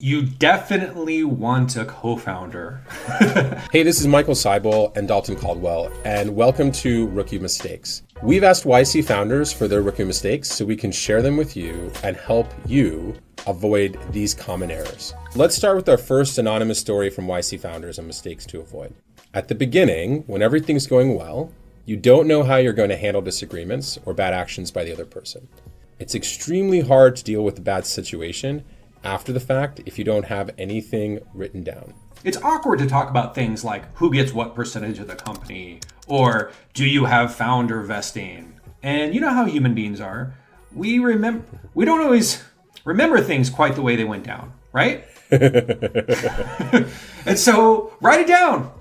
You definitely want a co-founder. Hey, this is Michael Seibel and Dalton Caldwell, and welcome to Rookie Mistakes. We've asked YC founders for their rookie mistakes so we can share them with you and help you avoid these common errors. Let's start with our first anonymous story from YC founders on mistakes to avoid. At the beginning, when everything's going well, you don't know how you're going to handle disagreements or bad actions by the other person. It's extremely hard to deal with a bad situation after the fact if you don't have anything written down. It's awkward to talk about things like who gets what percentage of the company, or do you have founder vesting? And you know how human beings are. We don't always remember things quite the way they went down, right? And so write it down.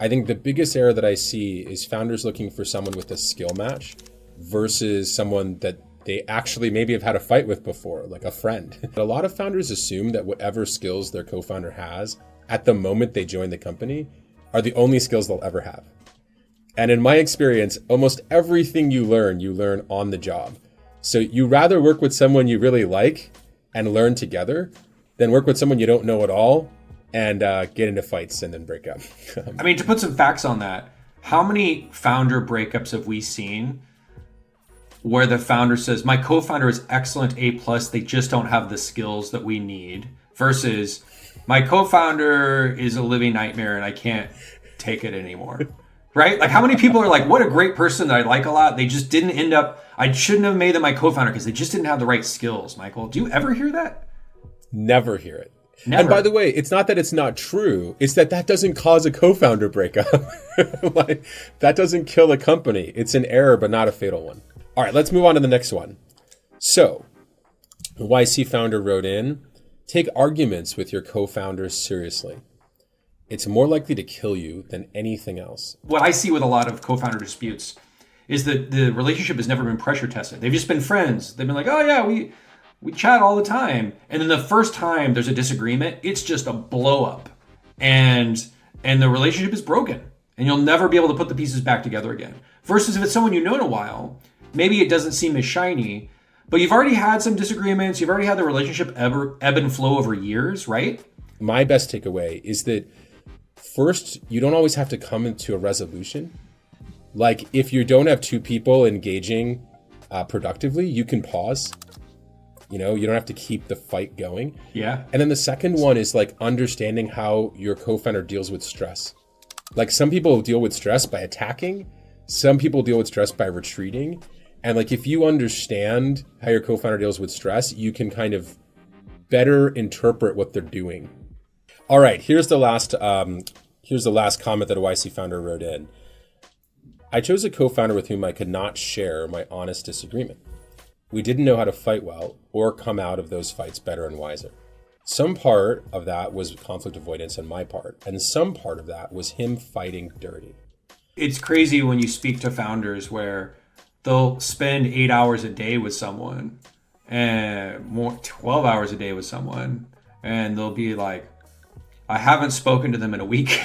I think the biggest error that I see is founders looking for someone with a skill match versus someone that they actually maybe have had a fight with before, like a friend. A lot of founders assume that whatever skills their co-founder has at the moment they join the company are the only skills they'll ever have. And in my experience, almost everything you learn on the job. So you rather work with someone you really like and learn together than work with someone you don't know at all and get into fights and then break up. I mean, to put some facts on that, how many founder breakups have we seen where the founder says, my co-founder is excellent, A+, they just don't have the skills that we need, versus my co-founder is a living nightmare and I can't take it anymore, right? Like how many people are like, what a great person that I like a lot. They just didn't end up, I shouldn't have made them my co-founder because they just didn't have the right skills, Michael. Do you ever hear that? Never hear it. Never. And by the way, it's not that it's not true. It's that doesn't cause a co-founder breakup. Like, that doesn't kill a company. It's an error, but not a fatal one. All right, let's move on to the next one. So, the YC founder wrote in, take arguments with your co-founders seriously. It's more likely to kill you than anything else. What I see with a lot of co-founder disputes is that the relationship has never been pressure tested. They've just been friends. They've been like, oh yeah, we chat all the time. And then the first time there's a disagreement, it's just a blow up. And the relationship is broken. And you'll never be able to put the pieces back together again. Versus if it's someone you know in a while, maybe it doesn't seem as shiny, but you've already had some disagreements. You've already had the relationship ebb and flow over years, right? My best takeaway is that first, you don't always have to come into a resolution. Like if you don't have two people engaging productively, you can pause. You know, you don't have to keep the fight going. Yeah. And then the second one is like understanding how your co-founder deals with stress. Like some people deal with stress by attacking. Some people deal with stress by retreating. And like, if you understand how your co-founder deals with stress, you can kind of better interpret what they're doing. All right, here's the last comment that a YC founder wrote in. I chose a co-founder with whom I could not share my honest disagreement. We didn't know how to fight well or come out of those fights better and wiser. Some part of that was conflict avoidance on my part, and some part of that was him fighting dirty. It's crazy when you speak to founders where they'll spend 8 hours a day with someone and 12 hours a day with someone. And they'll be like, I haven't spoken to them in a week.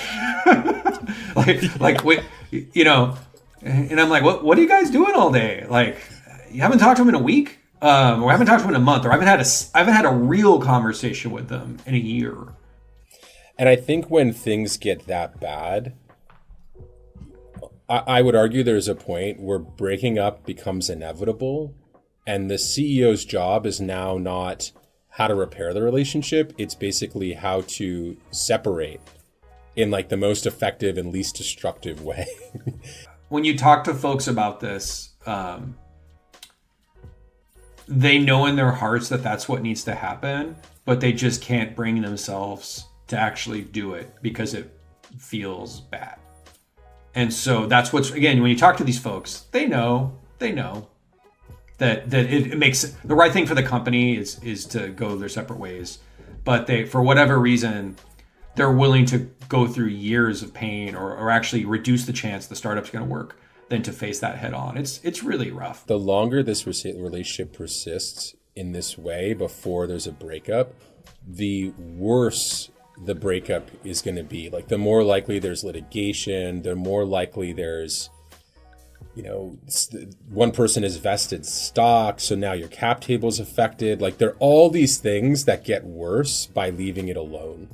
Wait, you know, and I'm like, what are you guys doing all day? Like, you haven't talked to them in a week? Or I haven't talked to them in a month, or I haven't had a real conversation with them in a year. And I think when things get that bad, I would argue there's a point where breaking up becomes inevitable, and the CEO's job is now not how to repair the relationship. It's basically how to separate in like the most effective and least destructive way. When you talk to folks about this, they know in their hearts that that's what needs to happen, but they just can't bring themselves to actually do it because it feels bad. And so that's what's, again, when you talk to these folks, they know that it makes the right thing for the company is to go their separate ways. But they, for whatever reason, they're willing to go through years of pain or actually reduce the chance the startup's going to work than to face that head on. It's really rough. The longer this relationship persists in this way before there's a breakup, the worse the breakup is going to be. Like the more likely there's litigation, the more likely there's one person is vested stock, so now your cap table is affected. Like, there are all these things that get worse by leaving it alone.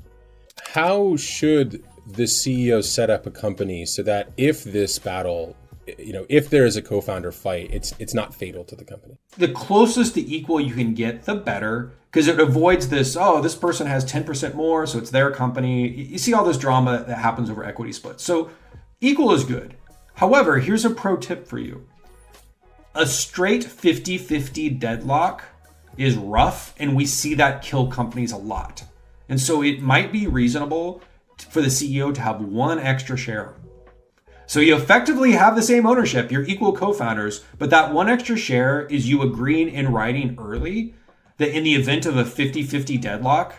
How should the CEO set up a company so that if this battle, if there is a co-founder fight, it's not fatal to the company? The closest to equal you can get, the better, because it avoids this, this person has 10% more, so it's their company. You see all this drama that happens over equity splits. So equal is good. However, here's a pro tip for you. A straight 50-50 deadlock is rough, and we see that kill companies a lot. And so it might be reasonable for the CEO to have one extra share. So you effectively have the same ownership, you're equal co-founders, but that one extra share is you agreeing in writing early that in the event of a 50-50 deadlock,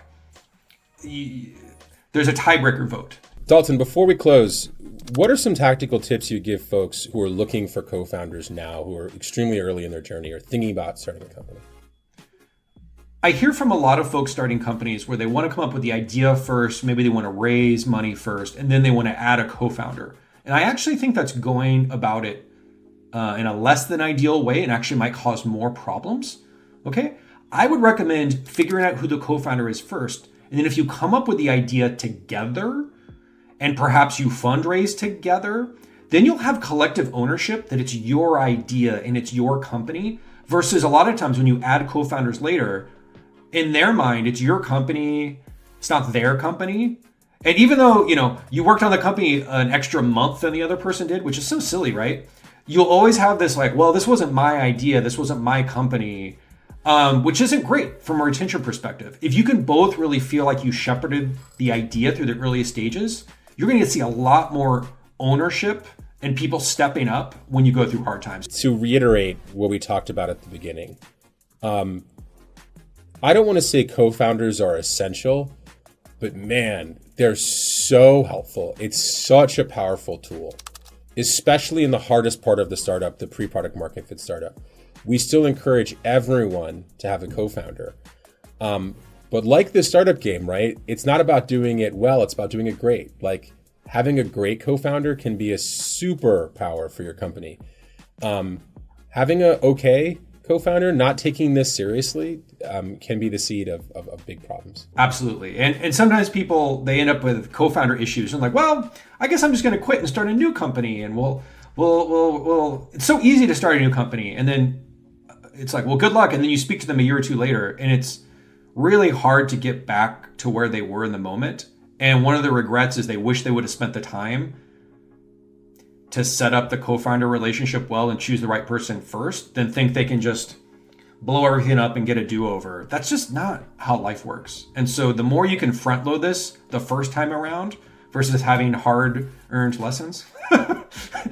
there's a tiebreaker vote. Dalton, before we close, what are some tactical tips you give folks who are looking for co-founders now, who are extremely early in their journey or thinking about starting a company? I hear from a lot of folks starting companies where they want to come up with the idea first, maybe they want to raise money first, and then they want to add a co-founder. And I actually think that's going about it in a less than ideal way and actually might cause more problems. Okay? I would recommend figuring out who the co-founder is first. And then if you come up with the idea together, and perhaps you fundraise together, then you'll have collective ownership that it's your idea and it's your company, versus a lot of times when you add co-founders later, in their mind, it's your company, it's not their company. And even though, you worked on the company an extra month than the other person did, which is so silly, right? You'll always have this this wasn't my idea, this wasn't my company, which isn't great from a retention perspective. If you can both really feel like you shepherded the idea through the earliest stages, you're going to see a lot more ownership and people stepping up when you go through hard times. To reiterate what we talked about at the beginning, I don't want to say co-founders are essential, but man, they're so helpful. It's such a powerful tool, especially in the hardest part of the startup, the pre-product market fit startup. We still encourage everyone to have a co-founder. But like the startup game, right? It's not about doing it well, it's about doing it great. Like, having a great co-founder can be a superpower for your company. Having a okay co-founder, not taking this seriously, can be the seed of big problems. Absolutely. And sometimes people, they end up with co-founder issues and I guess I'm just going to quit and start a new company. And we'll it's so easy to start a new company. And then it's good luck. And then you speak to them a year or two later, and it's really hard to get back to where they were in the moment. And one of the regrets is they wish they would have spent the time to set up the co-founder relationship well and choose the right person first, then think they can just blow everything up and get a do-over. That's just not how life works. And so the more you can front load this the first time around versus having hard-earned lessons,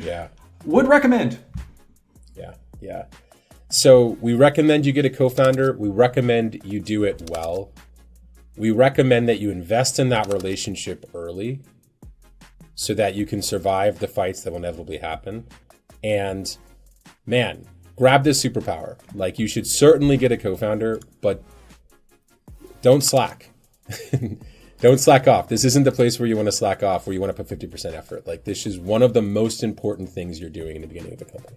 yeah, would recommend. Yeah. So we recommend you get a co-founder. We recommend you do it well. We recommend that you invest in that relationship early so that you can survive the fights that will inevitably happen. And man, grab this superpower. You should certainly get a co-founder, but don't slack. Don't slack off. This isn't the place where you want to slack off, where you want to put 50% effort. This is one of the most important things you're doing in the beginning of a company.